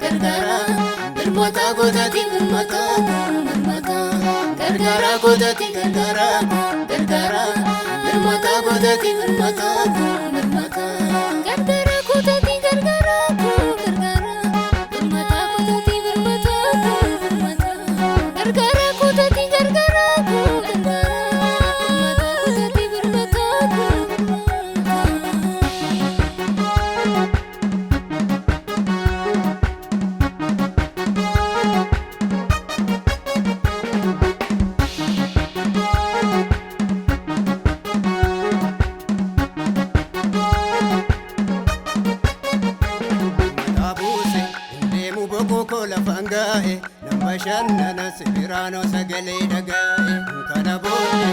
gargara birmata godati birmata gargara godati gargara birmata godati birmata gargara godati gargara birmata godati birmata gargara godati gargara birmata godati birmata Kola fangae namashannana sibirano sagale dagae kana boote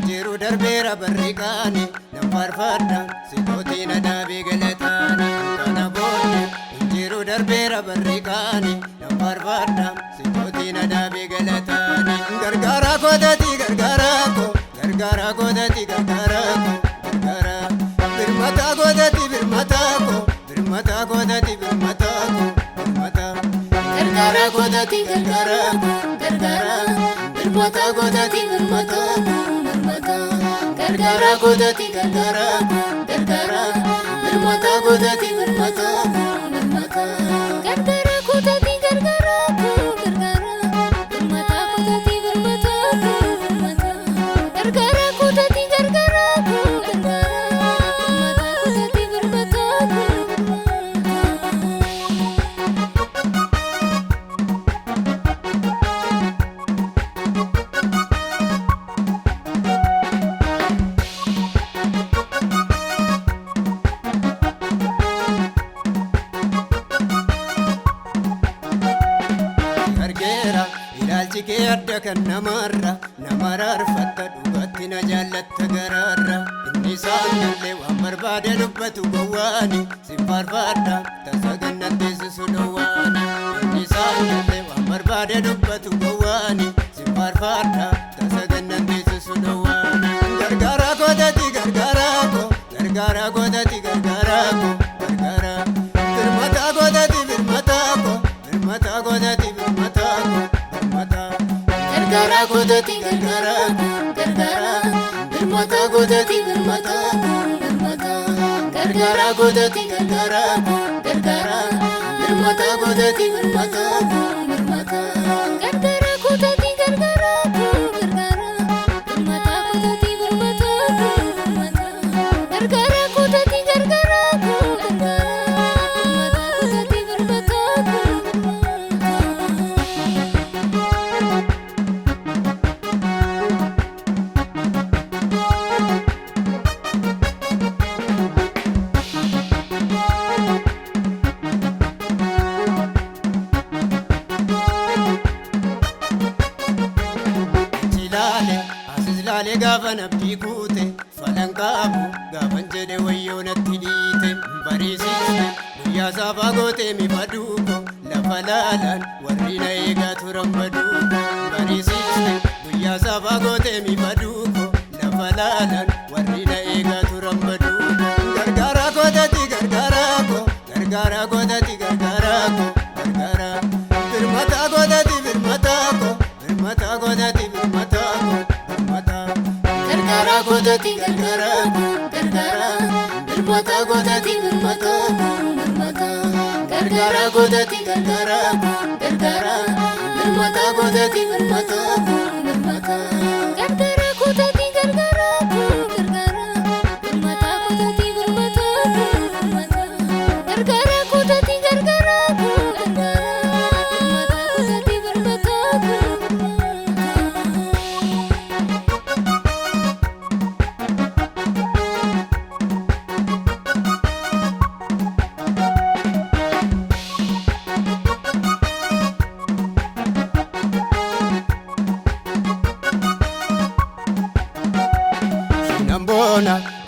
jiru darbera barriqani namarfadda sidoti nadabe galatani kana boote jiru darbera barriqani namarfadda sidoti nadabe galatani gargara kodati gargara kodati gargara birmata kodati birmata kodati birmata gargara godati gargara birmata godati birmata gargara godati gargara birmata godati birmata gargara godati gargara birmata godati birmata gargara godati gargara birmata godati birmata ilaalchike adda kan namarra arfatta dhugatti na jaallatta gararra inni saanallee waan barbaade dubbatu gowwaani sin farfaadha tasa gannatteessisu dhowwaani inni saanallee waan barbaade dubbatu gowwaani sin farfaadha tasa gannatteessisu dhowwaani gargara godati gargara godati gargara birmata godati birmata godati birmata gargara godati gargara birmata godati birmata gargara godati gargara birmata godati birmata gargara godati gargara birmata godati birmata gargara godati gargara birmata godati birmata Asilale gaafa nabdi kuute falan qaabu gaafan jedhe wayyoo natti dhiite bariisiste guyyaa saafaa goote mifaduuko lafa laalaan warri na eegaa turan baduuko bariisiste guyyaa saafaa goote mifaduuko lafa laalaan warri na eegaa turan baduuko gargara godati gargara godati gargara birmata godati birmata godati birmata gargara godati gargara birmata godati birmata gargara godati gargara birmata godati birmata gargara godati gargara birmata godati birmata gargara godati gargara birmata godati birmata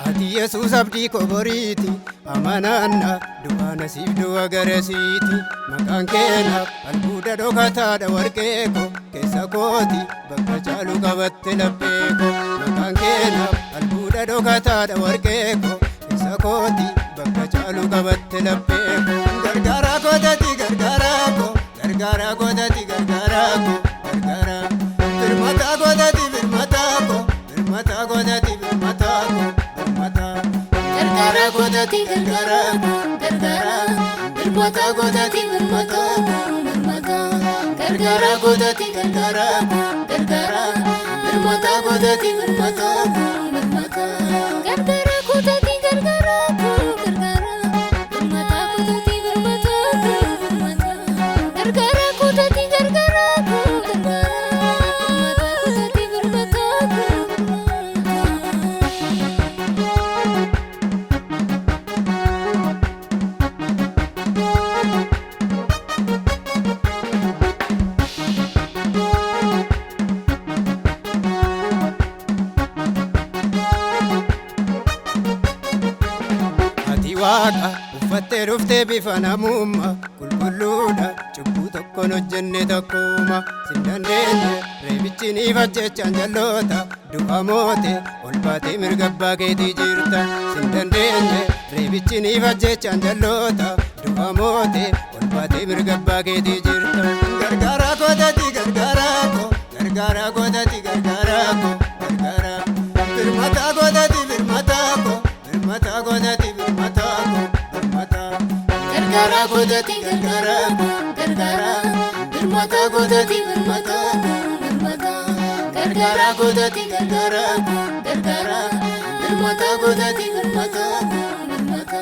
ati Yesuus abdii koboriiti amananna du'aana siif du'a garasiiti maqaan keenaaf albuuda dhokataadha warqeeko keessa kooti bakka caalu qabatte lapheeko maqaan keenaaf albuuda dhokataadha warqeeko keessa kooti bakka caalu qabatte lapheeko gargaaraa kootati gargaaraa gootati gargaara gargaara birmata gootati birmata birmata gargaara gootati gargaara gargaara birmata gootati birmata birmata gargaara gootati gargaara gargaara birmata gootati birmata birmata gargaara gootati gargaara gargaara birmata gootati birmata Waaqa uffattee dhuftee bifa namummaa qulqulluudha cubbuu tokkoon hojjenne tokkuma sin dandeenye reebichi ni fajjechaan jalloota du'a moote ol baatee mirga abbaa keetii jirta sin dandeenye reebichi ni fajjechaan jalloota du'a moote ol baatee mirga abbaa keetii jirta gargaara gootati gargaara ko gargaara gootati gargaara ko gargaara birmata gootati birmata ko birmata gootati birmata ko birmata gargaara gootati gargaara gargaara birmata gootati birmata birmata gargaara gootati gargaara gargaara birmata gootati birmata birmata